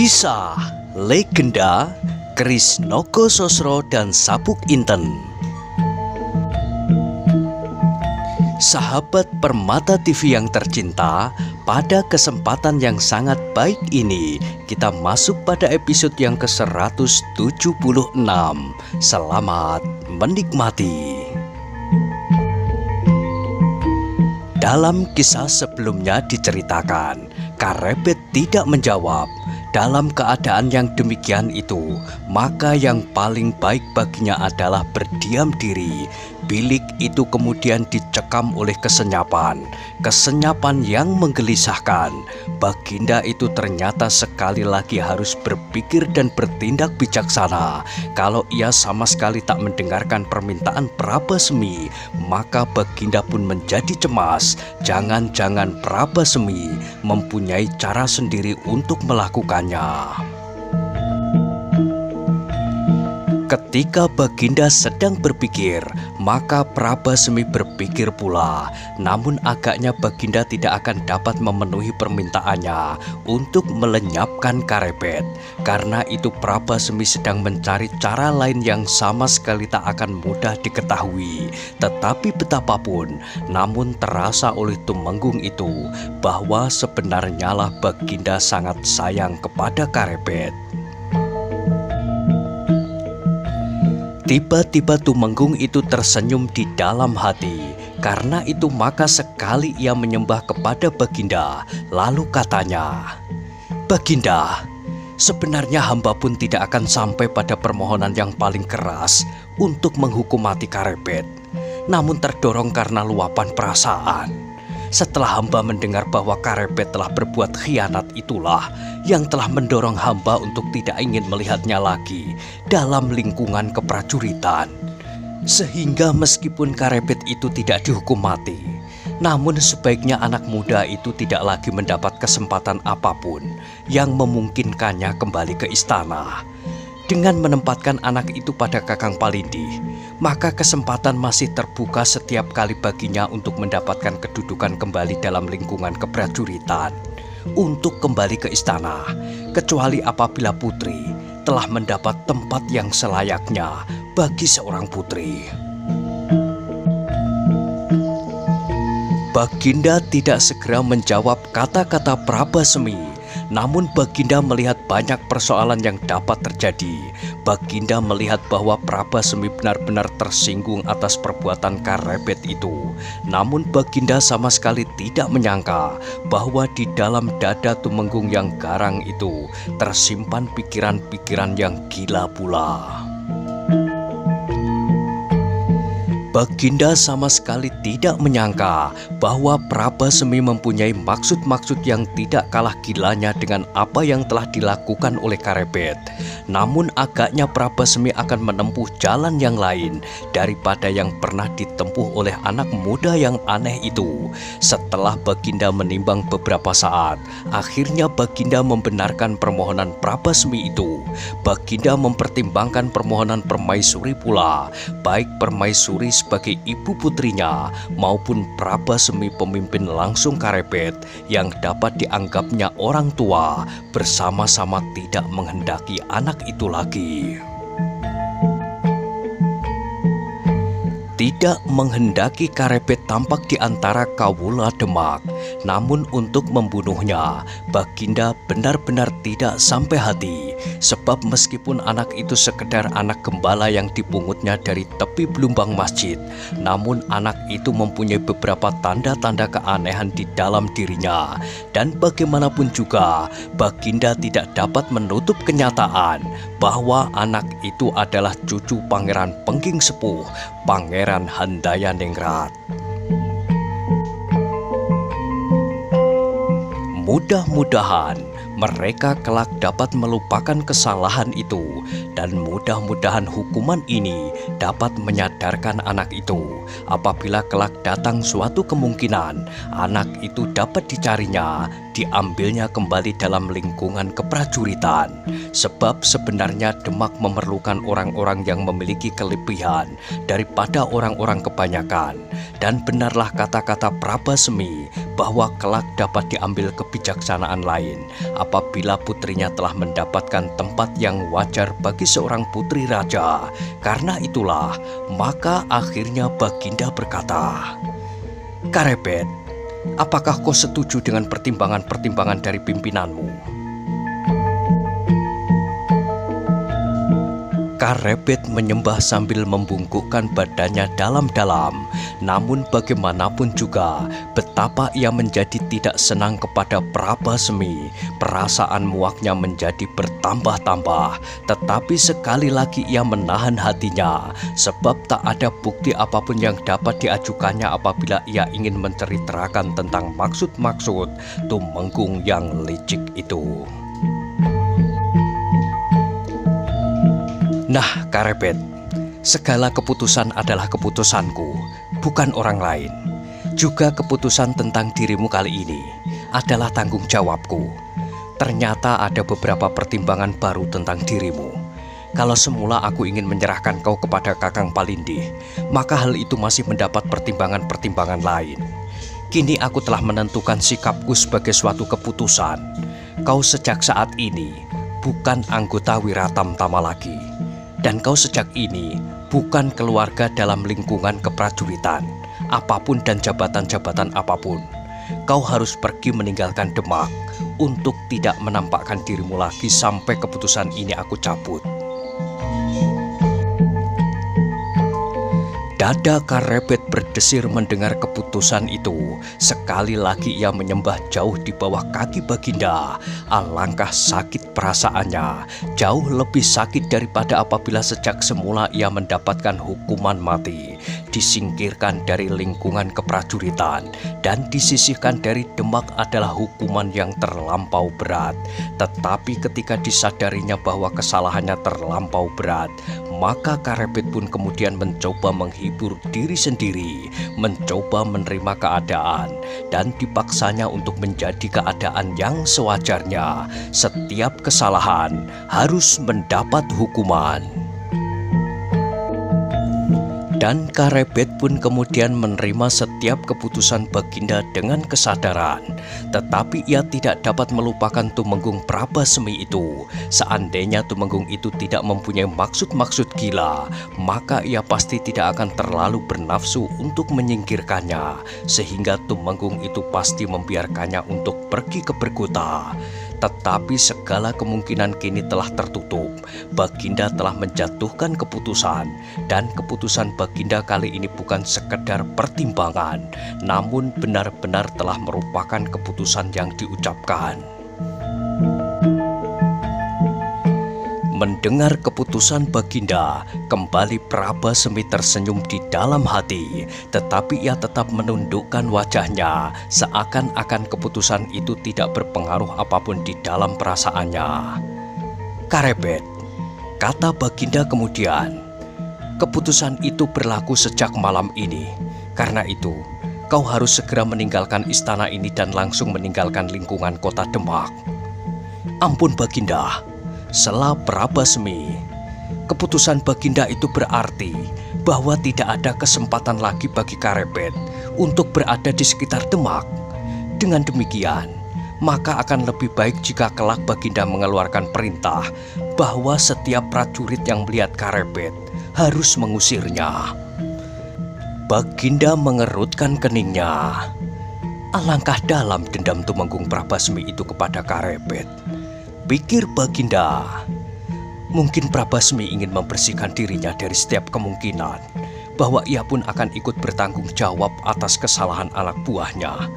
Kisah legenda Keris Nogososro dan Sabuk Inten. Sahabat Permata TV yang tercinta, pada kesempatan yang sangat baik ini kita masuk pada episode yang ke-176. Selamat menikmati. Dalam kisah sebelumnya diceritakan, Karebet tidak menjawab. Dalam keadaan yang demikian itu, maka yang paling baik baginya adalah berdiam diri. Bilik itu kemudian dicekam oleh kesenyapan. Kesenyapan yang menggelisahkan. Baginda itu ternyata sekali lagi harus berpikir dan bertindak bijaksana. Kalau ia sama sekali tak mendengarkan permintaan Prabasmi, maka Baginda pun menjadi cemas. Jangan-jangan Prabasmi mempunyai cara sendiri untuk melakukannya. Ketika Baginda sedang berpikir, maka Prabasmi berpikir pula. Namun agaknya Baginda tidak akan dapat memenuhi permintaannya untuk melenyapkan Karebet. Karena itu Prabasmi sedang mencari cara lain yang sama sekali tak akan mudah diketahui. Tetapi betapapun, namun terasa oleh Tumenggung itu bahwa sebenarnya lah Baginda sangat sayang kepada Karebet. Tiba-tiba Tumenggung itu tersenyum di dalam hati. Karena itu maka sekali ia menyembah kepada Baginda. Lalu katanya, "Baginda, sebenarnya hamba pun tidak akan sampai pada permohonan yang paling keras untuk menghukum mati Karebet. Namun terdorong karena luapan perasaan. Setelah hamba mendengar bahwa Karebet telah berbuat khianat, itulah yang telah mendorong hamba untuk tidak ingin melihatnya lagi dalam lingkungan keprajuritan. Sehingga meskipun Karebet itu tidak dihukum mati, namun sebaiknya anak muda itu tidak lagi mendapat kesempatan apapun yang memungkinkannya kembali ke istana. Dengan menempatkan anak itu pada Kakang Palindi, maka kesempatan masih terbuka setiap kali baginya untuk mendapatkan kedudukan kembali dalam lingkungan keprajuritan, untuk kembali ke istana, kecuali apabila putri telah mendapat tempat yang selayaknya bagi seorang putri." Baginda tidak segera menjawab kata-kata Prabasmi. Namun Baginda melihat banyak persoalan yang dapat terjadi. Baginda melihat bahwa Prabasmi benar-benar tersinggung atas perbuatan Karebet itu. Namun Baginda sama sekali tidak menyangka bahwa di dalam dada Tumenggung yang garang itu tersimpan pikiran-pikiran yang gila pula. Baginda sama sekali tidak menyangka bahwa Prabasmi mempunyai maksud-maksud yang tidak kalah gilanya dengan apa yang telah dilakukan oleh Karebet. Namun agaknya Prabasmi akan menempuh jalan yang lain daripada yang pernah ditempuh oleh anak muda yang aneh itu. Setelah Baginda menimbang beberapa saat, akhirnya Baginda membenarkan permohonan Prabasmi itu. Baginda mempertimbangkan permohonan Permaisuri pula, baik Permaisuri sebagai ibu putrinya maupun Prabasmi pemimpin langsung Karebet yang dapat dianggapnya orang tua, bersama-sama tidak menghendaki anak itu lagi. Tidak menghendaki Karebet tampak di antara kawula Demak. Namun untuk membunuhnya, Baginda benar-benar tidak sampai hati. Sebab meskipun anak itu sekedar anak gembala yang dipungutnya dari tepi belumbang masjid, namun anak itu mempunyai beberapa tanda-tanda keanehan di dalam dirinya. Dan bagaimanapun juga, Baginda tidak dapat menutup kenyataan bahwa anak itu adalah cucu Pangeran Pengging Sepuh, Pangeran Handayaningrat. Mudah-mudahan mereka kelak dapat melupakan kesalahan itu, dan mudah-mudahan hukuman ini dapat menyadarkan anak itu. Apabila kelak datang suatu kemungkinan anak itu dapat dicarinya diambilnya kembali dalam lingkungan keprajuritan, sebab sebenarnya Demak memerlukan orang-orang yang memiliki kelebihan daripada orang-orang kebanyakan. Dan benarlah kata-kata Prabasmi bahwa kelak dapat diambil kebijaksanaan lain apabila putrinya telah mendapatkan tempat yang wajar bagi seorang putri raja. Karena itulah, maka akhirnya Baginda berkata, "Karebet, apakah kau setuju dengan pertimbangan-pertimbangan dari pimpinanmu?" Karebet menyembah sambil membungkukkan badannya dalam-dalam. Namun bagaimanapun juga, betapa ia menjadi tidak senang kepada Prabasmi. Perasaan muaknya menjadi bertambah-tambah. Tetapi sekali lagi ia menahan hatinya, sebab tak ada bukti apapun yang dapat diajukannya apabila ia ingin menceritakan tentang maksud-maksud Tumenggung yang licik itu. "Nah, Karebet, segala keputusan adalah keputusanku, bukan orang lain. Juga keputusan tentang dirimu kali ini adalah tanggung jawabku. Ternyata ada beberapa pertimbangan baru tentang dirimu. Kalau semula aku ingin menyerahkan kau kepada Kakang Palindih, maka hal itu masih mendapat pertimbangan-pertimbangan lain. Kini aku telah menentukan sikapku sebagai suatu keputusan. Kau sejak saat ini bukan anggota Wiratamtama lagi. Dan kau sejak ini bukan keluarga dalam lingkungan keprajuritan, apapun dan jabatan-jabatan apapun. Kau harus pergi meninggalkan Demak untuk tidak menampakkan dirimu lagi sampai keputusan ini aku cabut." Dada Karebet berdesir mendengar keputusan itu. Sekali lagi ia menyembah jauh di bawah kaki Baginda. Alangkah sakit perasaannya, jauh lebih sakit daripada apabila sejak semula ia mendapatkan hukuman mati, disingkirkan dari lingkungan keprajuritan, dan disisihkan dari Demak adalah hukuman yang terlampau berat. Tetapi ketika disadarinya bahwa kesalahannya terlampau berat, maka Karebet pun kemudian mencoba menghibur diri sendiri, mencoba menerima keadaan, dan dipaksanya untuk menjadi keadaan yang sewajarnya. Setiap kesalahan harus mendapat hukuman. Dan Karebet pun kemudian menerima setiap keputusan Baginda dengan kesadaran. Tetapi ia tidak dapat melupakan Tumenggung Prabasmi itu. Seandainya Tumenggung itu tidak mempunyai maksud-maksud gila, maka ia pasti tidak akan terlalu bernafsu untuk menyingkirkannya, sehingga Tumenggung itu pasti membiarkannya untuk pergi ke Berkota. Tetapi segala kemungkinan kini telah tertutup. Baginda telah menjatuhkan keputusan, dan keputusan Baginda kali ini bukan sekedar pertimbangan, namun benar-benar telah merupakan keputusan yang diucapkan. Mendengar keputusan Baginda, kembali Prabasmi tersenyum di dalam hati, tetapi ia tetap menundukkan wajahnya, seakan-akan keputusan itu tidak berpengaruh apapun di dalam perasaannya. "Karebet," kata Baginda kemudian, "keputusan itu berlaku sejak malam ini. Karena itu, kau harus segera meninggalkan istana ini dan langsung meninggalkan lingkungan kota Demak." "Ampun Baginda," sela Prabasmi. Keputusan Baginda itu berarti bahwa tidak ada kesempatan lagi bagi Karebet untuk berada di sekitar Demak. Dengan demikian, maka akan lebih baik jika kelak Baginda mengeluarkan perintah bahwa setiap prajurit yang melihat Karebet harus mengusirnya. Baginda mengerutkan keningnya. Alangkah dalam dendam Tumenggung Prabasmi itu kepada Karebet, pikir Baginda. Mungkin Prabasmi ingin membersihkan dirinya dari setiap kemungkinan bahwa ia pun akan ikut bertanggung jawab atas kesalahan anak buahnya.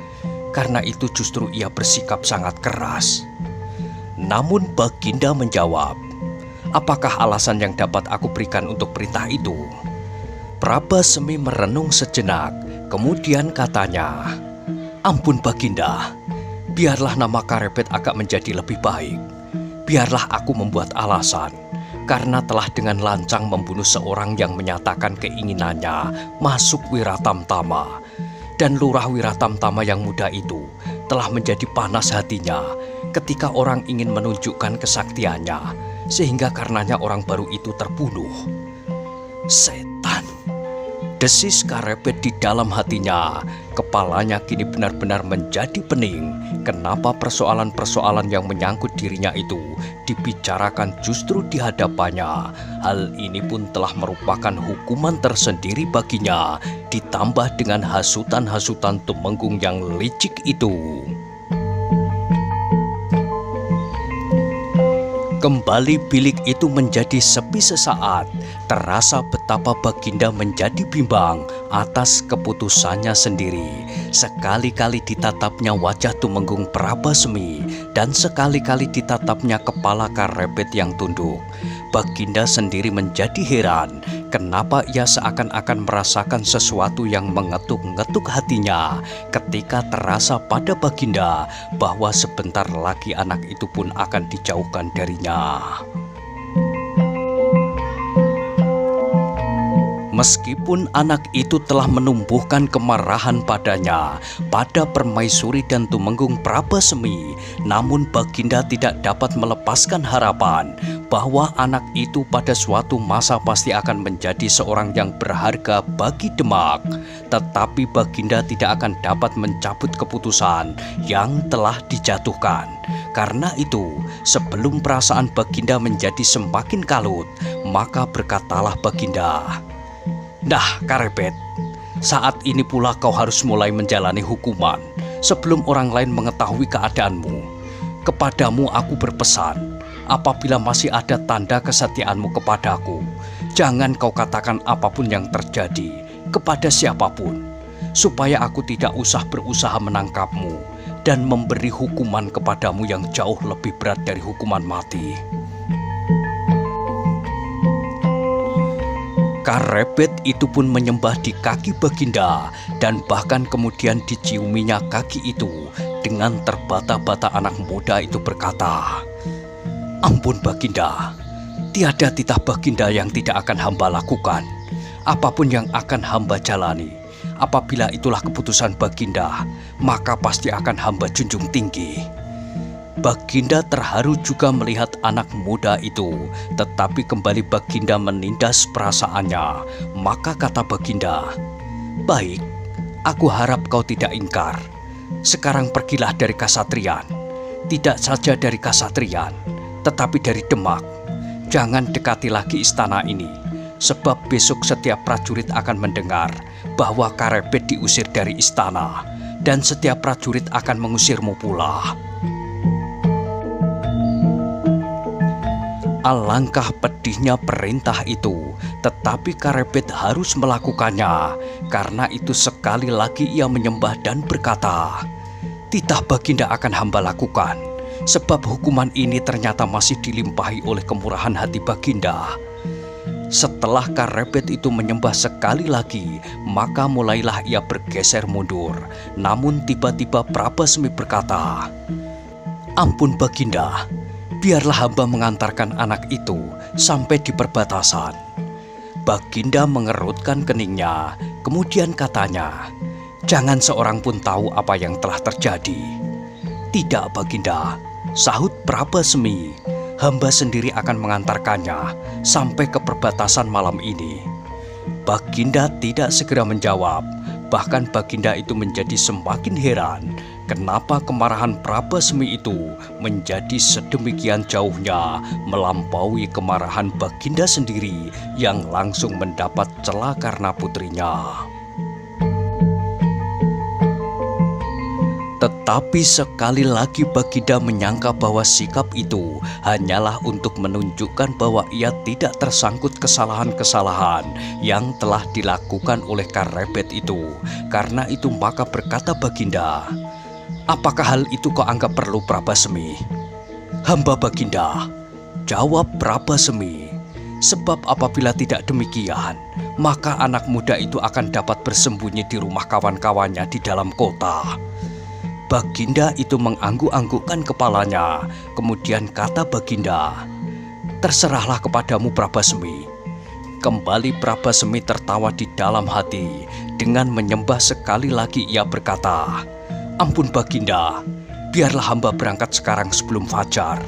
Karena itu justru ia bersikap sangat keras. Namun Baginda menjawab, "Apakah alasan yang dapat aku berikan untuk perintah itu?" Prabasmi merenung sejenak, kemudian katanya, "Ampun Baginda, biarlah nama Karebet agak menjadi lebih baik. Biarlah aku membuat alasan, karena telah dengan lancang membunuh seorang yang menyatakan keinginannya masuk Wiratamtama. Dan lurah Wiratamtama yang muda itu telah menjadi panas hatinya ketika orang ingin menunjukkan kesaktiannya, sehingga karenanya orang baru itu terbunuh. Setan! Desis Karepet di dalam hatinya. Kepalanya kini benar-benar menjadi pening. Kenapa persoalan-persoalan yang menyangkut dirinya itu dibicarakan justru di hadapannya? Hal ini pun telah merupakan hukuman tersendiri baginya, ditambah dengan hasutan-hasutan Tumenggung yang licik itu. Kembali bilik itu menjadi sepi sesaat. Terasa betapa Baginda menjadi bimbang atas keputusannya sendiri. Sekali-kali ditatapnya wajah Tumenggung Prabasmi dan sekali-kali ditatapnya kepala Karepet yang tunduk. Baginda sendiri menjadi heran kenapa ia seakan-akan merasakan sesuatu yang mengetuk-ngetuk hatinya ketika terasa pada Baginda bahwa sebentar lagi anak itu pun akan dijauhkan darinya. Meskipun anak itu telah menumbuhkan kemarahan padanya, pada Permaisuri dan Tumenggung Prabasmi, namun Baginda tidak dapat melepaskan harapan bahwa anak itu pada suatu masa pasti akan menjadi seorang yang berharga bagi Demak. Tetapi Baginda tidak akan dapat mencabut keputusan yang telah dijatuhkan. Karena itu, sebelum perasaan Baginda menjadi semakin kalut, maka berkatalah Baginda, "Nah, Karepet, saat ini pula kau harus mulai menjalani hukuman sebelum orang lain mengetahui keadaanmu. Kepadamu aku berpesan, apabila masih ada tanda kesetiaanmu kepadaku, jangan kau katakan apapun yang terjadi kepada siapapun, supaya aku tidak usah berusaha menangkapmu dan memberi hukuman kepadamu yang jauh lebih berat dari hukuman mati." Karepet itu pun menyembah di kaki Baginda dan bahkan kemudian diciuminya kaki itu. Dengan terbata-bata anak muda itu berkata, "Ampun Baginda, tiada titah Baginda yang tidak akan hamba lakukan. Apapun yang akan hamba jalani, apabila itulah keputusan Baginda, maka pasti akan hamba junjung tinggi." Baginda terharu juga melihat anak muda itu, tetapi kembali Baginda menindas perasaannya. Maka kata Baginda, "Baik, aku harap kau tidak ingkar. Sekarang pergilah dari Kasatrian. Tidak saja dari Kasatrian, tetapi dari Demak. Jangan dekati lagi istana ini, sebab besok setiap prajurit akan mendengar bahwa Karepet diusir dari istana, dan setiap prajurit akan mengusirmu pula." Alangkah pedihnya perintah itu, tetapi Karepet harus melakukannya. Karena itu sekali lagi ia menyembah dan berkata, "Titah Baginda akan hamba lakukan, sebab hukuman ini ternyata masih dilimpahi oleh kemurahan hati Baginda." Setelah Karepet itu menyembah sekali lagi, maka mulailah ia bergeser mundur. Namun tiba-tiba Prabasmi berkata, "Ampun Baginda, biarlah hamba mengantarkan anak itu sampai di perbatasan." Baginda mengerutkan keningnya, kemudian katanya, "Jangan seorang pun tahu apa yang telah terjadi." "Tidak Baginda," sahut Prabasmi, "hamba sendiri akan mengantarkannya sampai ke perbatasan malam ini." Baginda tidak segera menjawab. Bahkan Baginda itu menjadi semakin heran kenapa kemarahan Prabasmi itu menjadi sedemikian jauhnya melampaui kemarahan Baginda sendiri yang langsung mendapat cela karena putrinya. Tetapi sekali lagi Baginda menyangka bahwa sikap itu hanyalah untuk menunjukkan bahwa ia tidak tersangkut kesalahan-kesalahan yang telah dilakukan oleh Karepet itu. Karena itu maka berkata Baginda, "Apakah hal itu kau anggap perlu Prabasmi?" "Hamba Baginda," jawab Prabasmi, "sebab apabila tidak demikian, maka anak muda itu akan dapat bersembunyi di rumah kawan-kawannya di dalam kota." Baginda itu mengangguk-anggukkan kepalanya. Kemudian kata Baginda, "Terserahlah kepadamu Prabasmi." Kembali Prabasmi tertawa di dalam hati. Dengan menyembah sekali lagi ia berkata, Ampun Baginda, biarlah hamba berangkat sekarang sebelum fajar.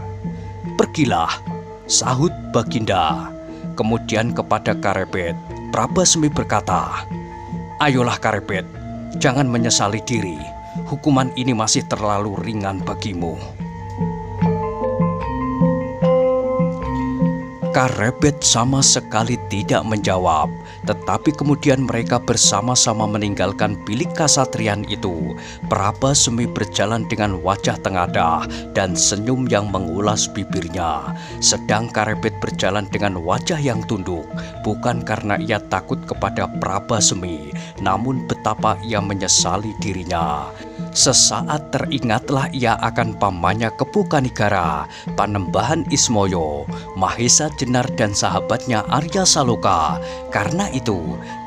Pergilah, sahut Baginda. Kemudian kepada Karebet, Prabasmi berkata, ayolah Karebet, jangan menyesali diri. Hukuman ini masih terlalu ringan bagimu. Karebet sama sekali tidak menjawab, tetapi kemudian mereka bersama-sama meninggalkan bilik kasatrian itu. Prabasmi berjalan dengan wajah tengadah dan senyum yang mengulas bibirnya, sedang Karebet berjalan dengan wajah yang tunduk, bukan karena ia takut kepada Prabasmi, namun betapa ia menyesali dirinya. Sesaat teringatlah ia akan pamannya Kepu Kanigara, Panembahan Ismoyo, Mahesa Jenar dan sahabatnya Arya Saloka. Karena itu,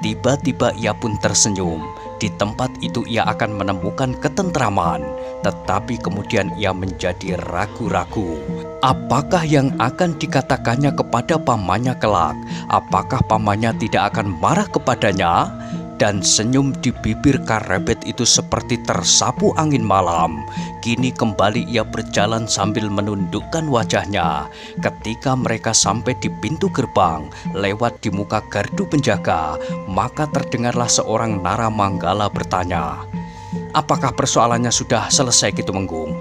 tiba-tiba ia pun tersenyum. Di tempat itu ia akan menemukan ketentraman, tetapi kemudian ia menjadi ragu-ragu. Apakah yang akan dikatakannya kepada pamannya kelak? Apakah pamannya tidak akan marah kepadanya? Dan senyum di bibir Karebet itu seperti tersapu angin malam. Kini kembali ia berjalan sambil menundukkan wajahnya. Ketika mereka sampai di pintu gerbang, lewat di muka gardu penjaga, maka terdengarlah seorang Naramanggala bertanya, apakah persoalannya sudah selesai Ki Tumenggung?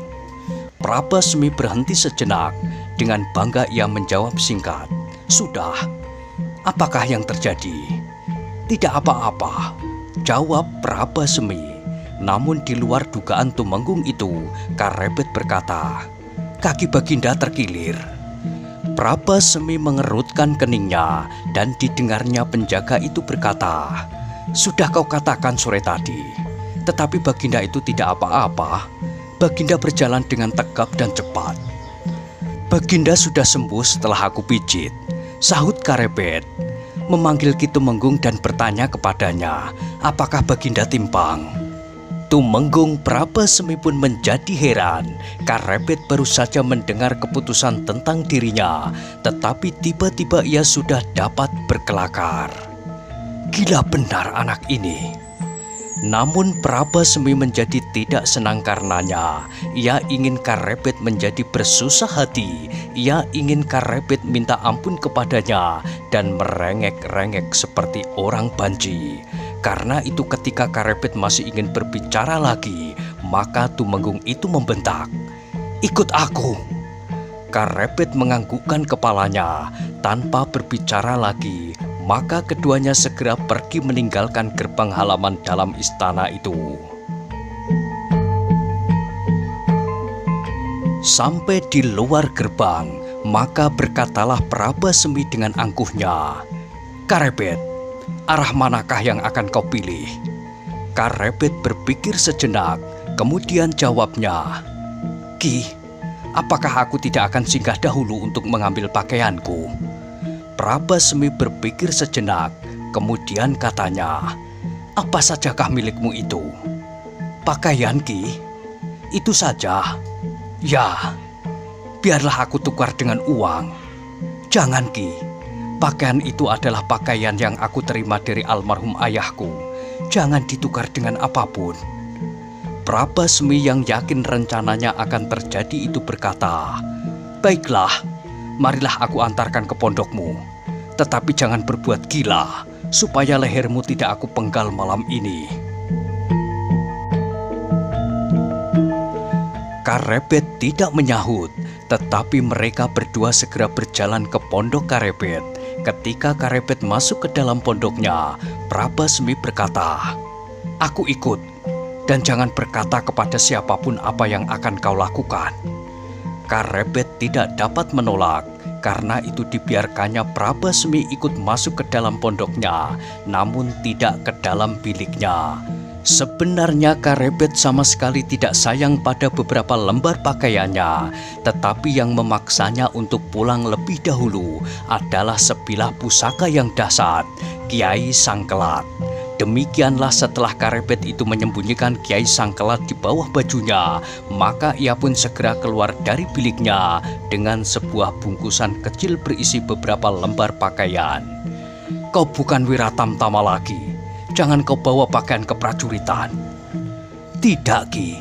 Prabasmi berhenti sejenak. Dengan bangga ia menjawab singkat, sudah. Apakah yang terjadi? Tidak apa-apa, jawab Prabasmi. Namun di luar dugaan Tumenggung itu, Karebet berkata, kaki Baginda terkilir. Prabasmi mengerutkan keningnya dan didengarnya penjaga itu berkata, sudah kau katakan sore tadi, tetapi Baginda itu tidak apa-apa. Baginda berjalan dengan tegap dan cepat. Baginda sudah sembuh setelah aku pijit, sahut Karebet. Memanggil Ki Tumenggung dan bertanya kepadanya, apakah Baginda timpang? Tumenggung Prabasmi pun menjadi heran. Karebet baru saja mendengar keputusan tentang dirinya, tetapi tiba-tiba ia sudah dapat berkelakar. Gila benar anak ini. Namun Prabasmi menjadi tidak senang karenanya. Ia ingin Karebet menjadi bersusah hati. Ia ingin Karebet minta ampun kepadanya dan merengek-rengek seperti orang banci. Karena itu ketika Karebet masih ingin berbicara lagi, maka Tumenggung itu membentak, ikut aku. Karebet menganggukkan kepalanya tanpa berbicara lagi. Maka keduanya segera pergi meninggalkan gerbang halaman dalam istana itu. Sampai di luar gerbang, maka berkatalah Prabasmi dengan angkuhnya, Karebet, arah manakah yang akan kau pilih? Karebet berpikir sejenak, kemudian jawabnya, Ki, apakah aku tidak akan singgah dahulu untuk mengambil pakaianku? Prabasmi berpikir sejenak, kemudian katanya, apa sajakah milikmu itu? Pakaian Ki, itu saja. Ya, biarlah aku tukar dengan uang. Jangan Ki, pakaian itu adalah pakaian yang aku terima dari almarhum ayahku. Jangan ditukar dengan apapun. Prabasmi yang yakin rencananya akan terjadi itu berkata, baiklah, marilah aku antarkan ke pondokmu. Tetapi jangan berbuat gila, supaya lehermu tidak aku penggal malam ini. Karebet tidak menyahut, tetapi mereka berdua segera berjalan ke pondok Karebet. Ketika Karebet masuk ke dalam pondoknya, Prabasmi berkata, aku ikut, dan jangan berkata kepada siapapun apa yang akan kau lakukan. Karebet tidak dapat menolak. Karena itu dibiarkannya Prabasmi ikut masuk ke dalam pondoknya, namun tidak ke dalam biliknya. Sebenarnya Karebet sama sekali tidak sayang pada beberapa lembar pakaiannya, tetapi yang memaksanya untuk pulang lebih dahulu adalah sebilah pusaka yang dahsyat, Kiai Sangkelat. Demikianlah setelah Karebet itu menyembunyikan Kiai Sangkelat di bawah bajunya, maka ia pun segera keluar dari biliknya dengan sebuah bungkusan kecil berisi beberapa lembar pakaian. Kau bukan Wiratamtama lagi, jangan kau bawa pakaian keprajuritan. Tidak Ki,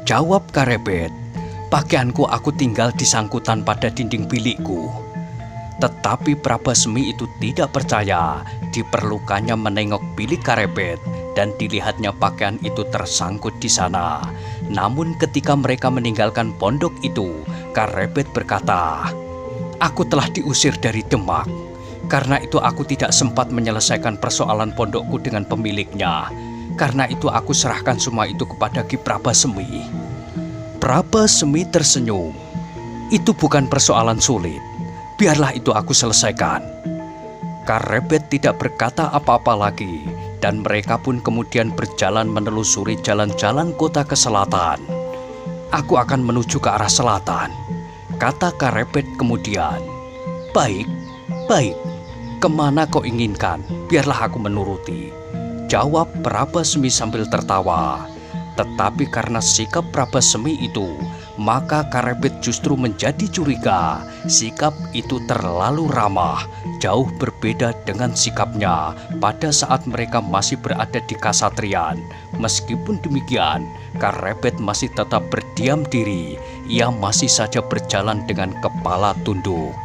Jawab Karebet, "Pakaianku aku tinggal di sangkutan pada dinding bilikku." Tetapi Prabasmi itu tidak percaya. Diperlukannya menengok bilik Karebet dan dilihatnya pakaian itu tersangkut di sana. Namun ketika mereka meninggalkan pondok itu, Karebet berkata, "Aku telah diusir dari Demak. Karena itu aku tidak sempat menyelesaikan persoalan pondokku dengan pemiliknya. Karena itu aku serahkan semua itu kepada Ki Prabasmi." Prabasmi tersenyum. "Itu bukan persoalan sulit. Biarlah itu aku selesaikan." Karebet tidak berkata apa-apa lagi, dan mereka pun kemudian berjalan menelusuri jalan-jalan kota ke selatan. "Aku akan menuju ke arah selatan," kata Karebet kemudian. Baik, kemana kau inginkan? Biarlah aku menuruti," jawab Prabasmi sambil tertawa. Tetapi karena sikap Prabasmi itu, maka Karebet justru menjadi curiga. Sikap itu terlalu ramah, jauh berbeda dengan sikapnya pada saat mereka masih berada di Kasatriyan. Meskipun demikian, Karebet masih tetap berdiam diri. Ia masih saja berjalan dengan kepala tunduk.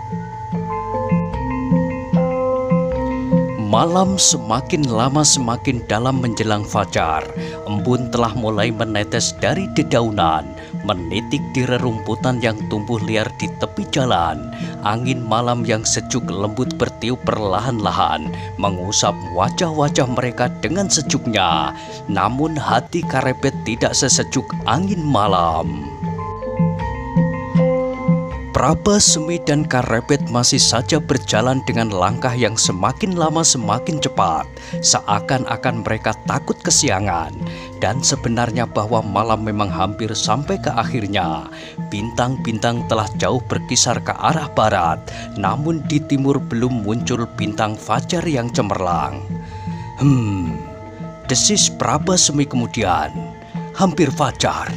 Malam semakin lama semakin dalam menjelang fajar. Embun telah mulai menetes dari dedaunan, menitik di rerumputan yang tumbuh liar di tepi jalan. Angin malam yang sejuk lembut bertiup perlahan-lahan, mengusap wajah-wajah mereka dengan sejuknya. Namun hati Karebet tidak sesejuk angin malam. Prabasmi dan Karebet masih saja berjalan dengan langkah yang semakin lama semakin cepat, seakan-akan mereka takut kesiangan. Dan sebenarnya bahwa malam memang hampir sampai ke akhirnya. Bintang-bintang telah jauh berkisar ke arah barat, namun di timur belum muncul bintang fajar yang cemerlang. Desis Prabasmi kemudian. "Hampir fajar."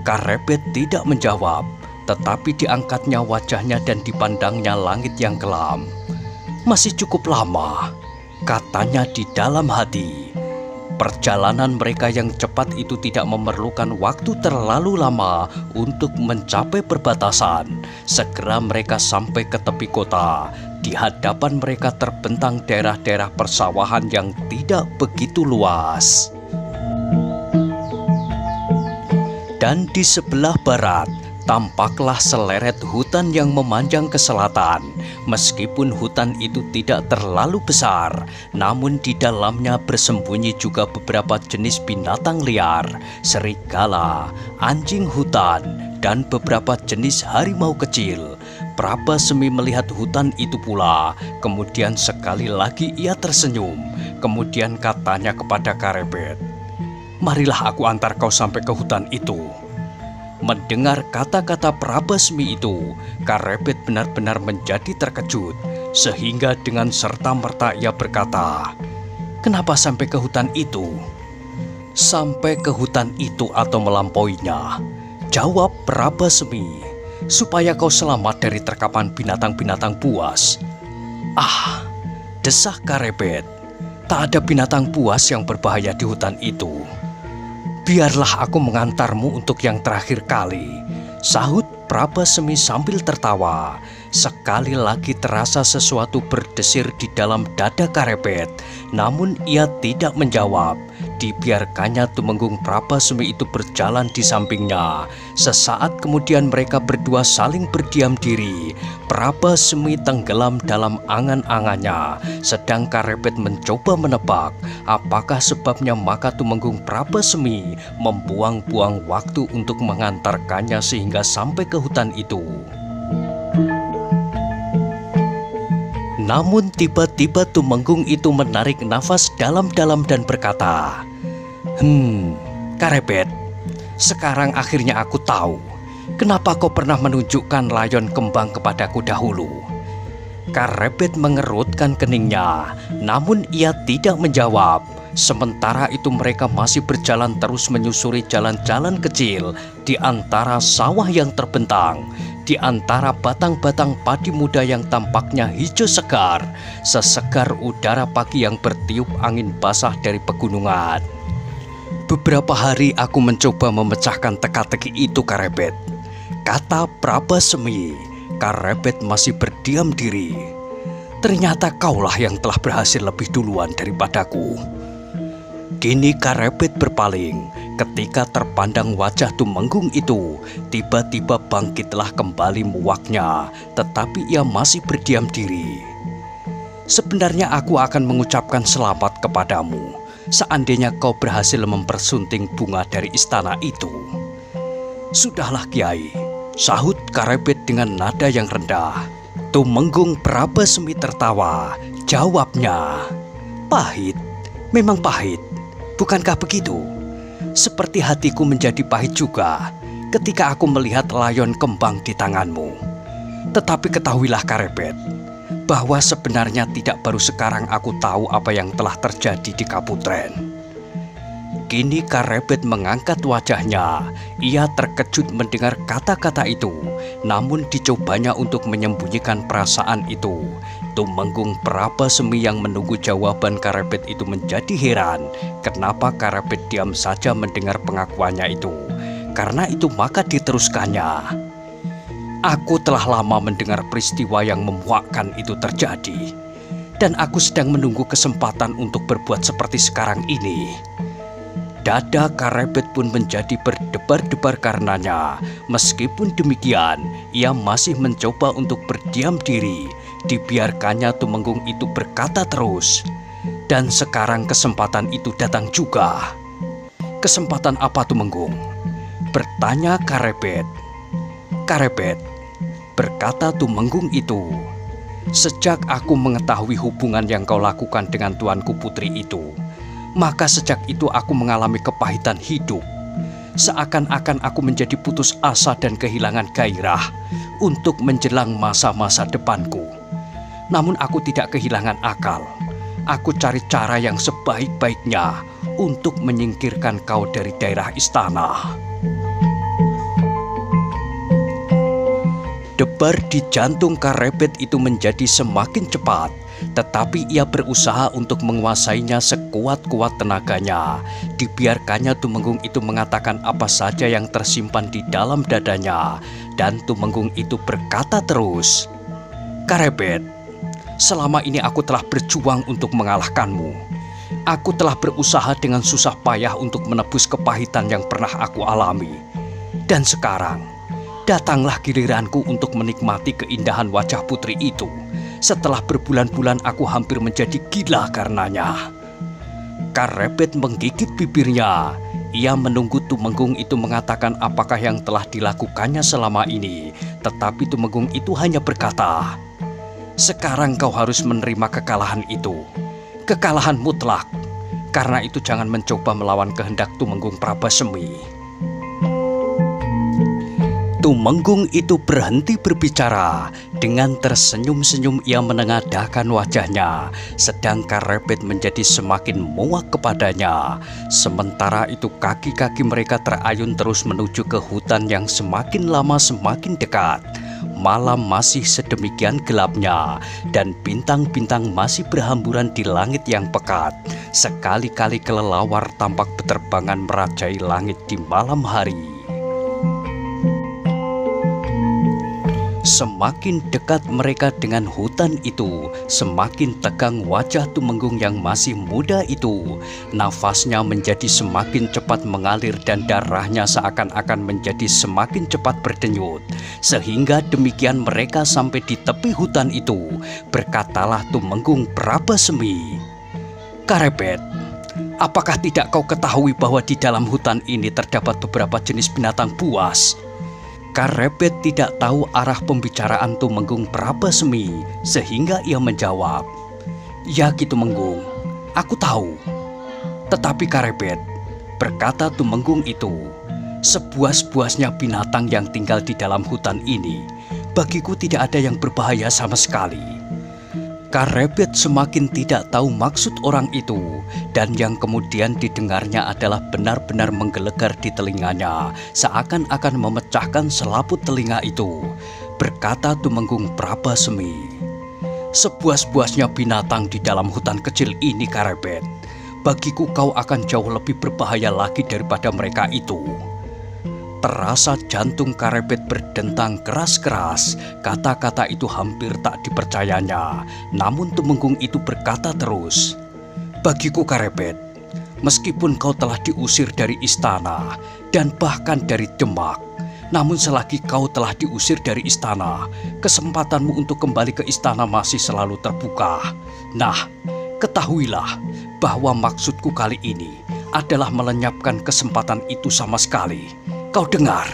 Karebet tidak menjawab, tetapi diangkatnya wajahnya dan dipandangnya langit yang kelam. "Masih cukup lama," katanya di dalam hati. Perjalanan mereka yang cepat itu tidak memerlukan waktu terlalu lama untuk mencapai perbatasan. Segera mereka sampai ke tepi kota. Di hadapan mereka terbentang daerah-daerah persawahan yang tidak begitu luas. Dan di sebelah barat, tampaklah seleret hutan yang memanjang ke selatan. Meskipun hutan itu tidak terlalu besar, namun di dalamnya bersembunyi juga beberapa jenis binatang liar, serigala, anjing hutan, dan beberapa jenis harimau kecil. Prabasmi melihat hutan itu pula. Kemudian sekali lagi ia tersenyum. Kemudian katanya kepada Karebet, "Marilah aku antar kau sampai ke hutan itu." Mendengar kata-kata Prabasmi itu, Karebet benar-benar menjadi terkejut, sehingga dengan serta-merta ia berkata, "Kenapa sampai ke hutan itu?" "Sampai ke hutan itu atau melampauinya," jawab Prabasmi, "supaya kau selamat dari terkapan binatang-binatang buas." "Ah," desah Karebet, "tak ada binatang buas yang berbahaya di hutan itu." "Biarlah aku mengantarmu untuk yang terakhir kali," sahut Prabasmi sambil tertawa. Sekali lagi terasa sesuatu berdesir di dalam dada Karebet, namun ia tidak menjawab. Dibiarkannya Tumenggung Prabasmi itu berjalan di sampingnya. Sesaat kemudian mereka berdua saling berdiam diri. Prabasmi tenggelam dalam angan-angannya, sedang Karebet mencoba menebak apakah sebabnya maka Tumenggung Prabasmi membuang-buang waktu untuk mengantarkannya sehingga sampai ke hutan itu. Namun tiba-tiba Tumenggung itu menarik nafas dalam-dalam dan berkata, Karebet, sekarang akhirnya aku tahu kenapa kau pernah menunjukkan layon kembang kepadaku dahulu." Karebet mengerutkan keningnya, namun ia tidak menjawab. Sementara itu mereka masih berjalan terus menyusuri jalan-jalan kecil di antara sawah yang terbentang, di antara batang-batang padi muda yang tampaknya hijau segar, sesegar udara pagi yang bertiup angin basah dari pegunungan. Beberapa hari aku mencoba memecahkan teka-teki itu, Karebet, kata Prabasemi. Karebet masih berdiam diri. Ternyata kaulah yang telah berhasil lebih duluan daripadaku. Kini Karebet berpaling ketika terpandang wajah Tumenggung itu. Tiba-tiba bangkitlah kembali muaknya, tetapi ia masih berdiam diri. Sebenarnya aku akan mengucapkan selamat kepadamu seandainya kau berhasil mempersunting bunga dari istana itu. Sudahlah Kiai, sahut Karebet dengan nada yang rendah. Tumenggung Prabasemi tertawa. Jawabnya, pahit, memang pahit, bukankah begitu? Seperti hatiku menjadi pahit juga ketika aku melihat layon kembang di tanganmu. Tetapi ketahuilah Karebet, bahwa sebenarnya tidak baru sekarang aku tahu apa yang telah terjadi di Kaputren. Kini Karebet mengangkat wajahnya. Ia terkejut mendengar kata-kata itu, namun dicobanya untuk menyembunyikan perasaan itu. Tumenggung Prabasemi yang menunggu jawaban Karebet itu menjadi heran kenapa Karebet diam saja mendengar pengakuannya itu. Karena itu maka diteruskannya. Aku telah lama mendengar peristiwa yang memuakkan itu terjadi, dan aku sedang menunggu kesempatan untuk berbuat seperti sekarang ini. Dada Karebet pun menjadi berdebar-debar karenanya. Meskipun demikian, ia masih mencoba untuk berdiam diri. Dibiarkannya Tumenggung itu berkata terus. Dan sekarang kesempatan itu datang juga. Kesempatan apa, Tumenggung? Bertanya Karebet. Karebet, berkata Tumenggung itu, sejak aku mengetahui hubungan yang kau lakukan dengan tuanku putri itu, maka sejak itu aku mengalami kepahitan hidup. Seakan-akan aku menjadi putus asa dan kehilangan gairah untuk menjelang masa-masa depanku. Namun aku tidak kehilangan akal. Aku cari cara yang sebaik-baiknya untuk menyingkirkan kau dari daerah istana. Debar di jantung Karebet itu menjadi semakin cepat, tetapi ia berusaha untuk menguasainya sekuat-kuat tenaganya. Dibiarkannya Tumenggung itu mengatakan apa saja yang tersimpan di dalam dadanya, dan Tumenggung itu berkata terus, Karebet, selama ini aku telah berjuang untuk mengalahkanmu. Aku telah berusaha dengan susah payah untuk menebus kepahitan yang pernah aku alami. Dan sekarang, datanglah giliranku untuk menikmati keindahan wajah putri itu. Setelah berbulan-bulan aku hampir menjadi gila karenanya. Karebet menggigit bibirnya. Ia menunggu Tumenggung itu mengatakan apakah yang telah dilakukannya selama ini. Tetapi Tumenggung itu hanya berkata, sekarang kau harus menerima kekalahan itu. Kekalahan mutlak. Karena itu jangan mencoba melawan kehendak Tumenggung Prabasemi. Tumenggung itu berhenti berbicara. Dengan tersenyum-senyum ia menengadahkan wajahnya, sedang Karebet menjadi semakin muak kepadanya. Sementara itu kaki-kaki mereka terayun terus menuju ke hutan yang semakin lama semakin dekat. Malam masih sedemikian gelapnya, dan bintang-bintang masih berhamburan di langit yang pekat. Sekali-kali kelelawar tampak beterbangan merajai langit di malam hari. Semakin dekat mereka dengan hutan itu, semakin tegang wajah Tumenggung yang masih muda itu. Nafasnya menjadi semakin cepat mengalir dan darahnya seakan-akan menjadi semakin cepat berdenyut. Sehingga demikian mereka sampai di tepi hutan itu. Berkatalah Tumenggung Prabasemi, Karebet, apakah tidak kau ketahui bahwa di dalam hutan ini terdapat beberapa jenis binatang buas? Karebet tidak tahu arah pembicaraan Tumenggung Prabasemi, sehingga ia menjawab, ya Ki Tumenggung, aku tahu. Tetapi Karebet, berkata Tumenggung itu, sebuas-buasnya binatang yang tinggal di dalam hutan ini, bagiku tidak ada yang berbahaya sama sekali. Karebet semakin tidak tahu maksud orang itu, dan yang kemudian didengarnya adalah benar-benar menggelegar di telinganya, seakan-akan memecahkan selaput telinga itu. Berkata Tumenggung Prabasemi, sebuas-buasnya binatang di dalam hutan kecil ini, Karebet. Bagiku kau akan jauh lebih berbahaya lagi daripada mereka itu. Terasa jantung Karebet berdentang keras-keras. Kata-kata itu hampir tak dipercayanya. Namun Tumenggung itu berkata terus, "Bagiku Karebet, meskipun kau telah diusir dari istana dan bahkan dari Demak, namun selagi kau telah diusir dari istana, kesempatanmu untuk kembali ke istana masih selalu terbuka. Nah, ketahuilah bahwa maksudku kali ini adalah melenyapkan kesempatan itu sama sekali. Kau dengar?"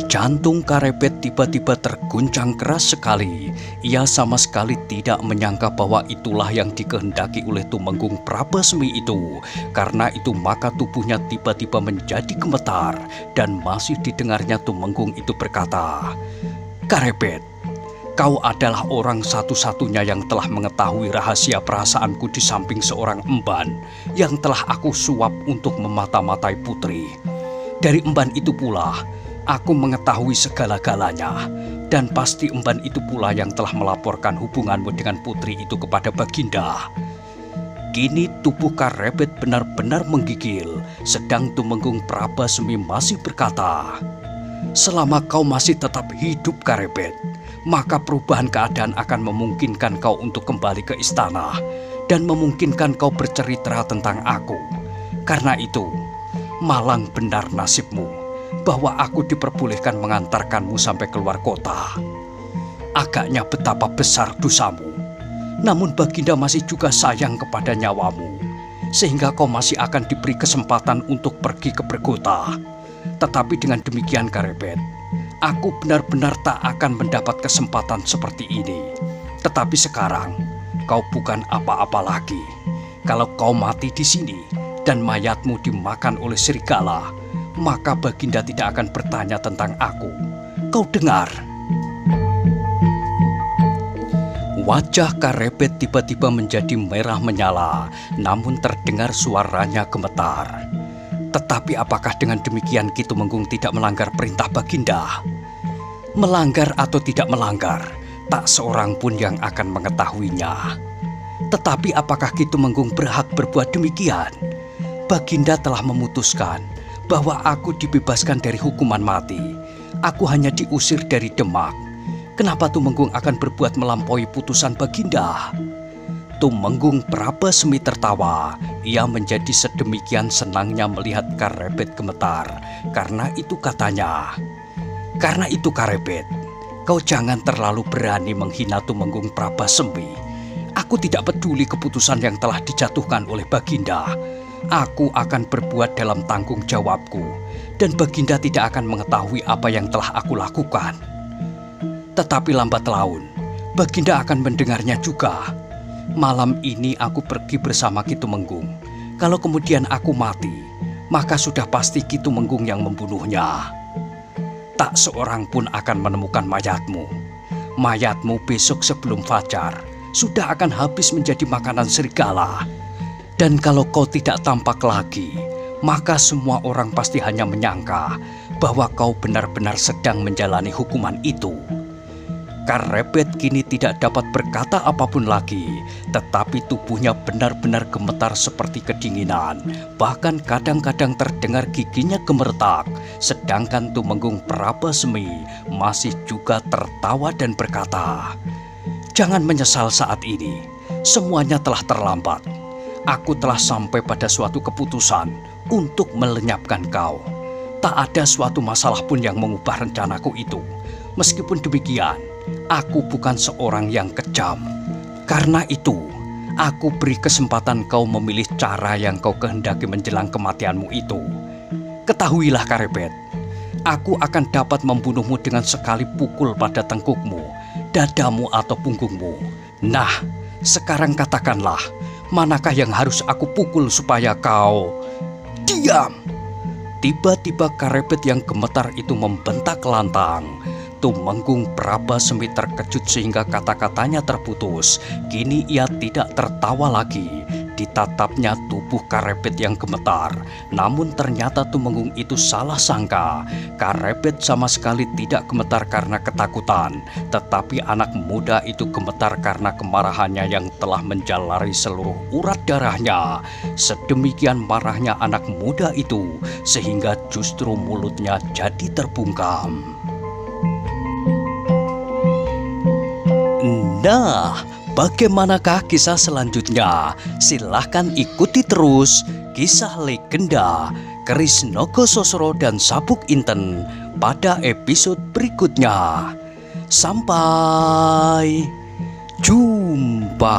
Jantung Karebet tiba-tiba terguncang keras sekali. Ia sama sekali tidak menyangka bahwa itulah yang dikehendaki oleh Tumenggung Prabesmi itu. Karena itu maka tubuhnya tiba-tiba menjadi gemetar dan masih didengarnya Tumenggung itu berkata, "Karebet, kau adalah orang satu-satunya yang telah mengetahui rahasia perasaanku di samping seorang emban yang telah aku suap untuk memata-matai putri. Dari emban itu pula, aku mengetahui segala-galanya, dan pasti emban itu pula yang telah melaporkan hubunganmu dengan putri itu kepada Baginda." Kini tubuh Karebet benar-benar menggigil, sedang Tumenggung Prabesmi masih berkata, "Selama kau masih tetap hidup Karebet, maka perubahan keadaan akan memungkinkan kau untuk kembali ke istana dan memungkinkan kau bercerita tentang aku. Karena itu, malang benar nasibmu bahwa aku diperbolehkan mengantarkanmu sampai keluar kota. Agaknya betapa besar dosamu, namun Baginda masih juga sayang kepada nyawamu, sehingga kau masih akan diberi kesempatan untuk pergi ke Bergota. Tetapi dengan demikian Karebet, aku benar-benar tak akan mendapat kesempatan seperti ini. Tetapi sekarang, kau bukan apa-apa lagi. Kalau kau mati di sini dan mayatmu dimakan oleh serigala, maka Baginda tidak akan bertanya tentang aku. Kau dengar?" Wajah Karebet tiba-tiba menjadi merah menyala, namun terdengar suaranya gemetar. "Tetapi apakah dengan demikian Ki Tumenggung tidak melanggar perintah Baginda?" Melanggar atau tidak melanggar, tak seorang pun yang akan mengetahuinya. Tetapi apakah Ki Tumenggung berhak berbuat demikian? Baginda telah memutuskan bahwa aku dibebaskan dari hukuman mati. Aku hanya diusir dari Demak. Kenapa Tumenggung akan berbuat melampaui putusan Baginda? Tumenggung Prabesmi tertawa. Ia menjadi sedemikian senangnya melihat Karebet gemetar. Karena itu katanya, "Karena itu Karebet, kau jangan terlalu berani menghina Tumenggung Prabesmi. Aku tidak peduli keputusan yang telah dijatuhkan oleh Baginda. Aku akan berbuat dalam tanggung jawabku, dan Baginda tidak akan mengetahui apa yang telah aku lakukan. Tetapi lambat laun, Baginda akan mendengarnya juga. Malam ini aku pergi bersama Ki Tumenggung. Kalau kemudian aku mati, maka sudah pasti Ki Tumenggung yang membunuhnya. Tak seorang pun akan menemukan mayatmu. Mayatmu besok sebelum fajar sudah akan habis menjadi makanan serigala. Dan kalau kau tidak tampak lagi, maka semua orang pasti hanya menyangka bahwa kau benar-benar sedang menjalani hukuman itu." Karebet kini tidak dapat berkata apapun lagi, tetapi tubuhnya benar-benar gemetar seperti kedinginan. Bahkan kadang-kadang terdengar giginya gemeretak, sedangkan Tumenggung Prabesmi masih juga tertawa dan berkata, "Jangan menyesal saat ini, semuanya telah terlambat. Aku telah sampai pada suatu keputusan untuk melenyapkan kau. Tak ada suatu masalah pun yang mengubah rencanaku itu. Meskipun demikian, aku bukan seorang yang kejam. Karena itu, aku beri kesempatan kau memilih cara yang kau kehendaki menjelang kematianmu itu. Ketahuilah Karebet, aku akan dapat membunuhmu dengan sekali pukul pada tengkukmu, dadamu atau punggungmu. Nah, sekarang katakanlah, manakah yang harus aku pukul supaya kau..." "Diam!" Tiba-tiba Karebet yang gemetar itu membentak lantang. Tumenggung Prabesmi terkejut sehingga kata-katanya terputus. Kini ia tidak tertawa lagi. ditatapnya tubuh Karepet yang gemetar. Namun ternyata Tumenggung itu salah sangka. Karepet sama sekali tidak gemetar karena ketakutan, tetapi anak muda itu gemetar karena kemarahannya yang telah menjalari seluruh urat darahnya. Sedemikian marahnya anak muda itu sehingga justru mulutnya jadi terbungkam. Nah, bagaimanakah kisah selanjutnya? Silahkan ikuti terus kisah legenda Keris Nogososro dan Sabuk Inten pada episode berikutnya. Sampai jumpa.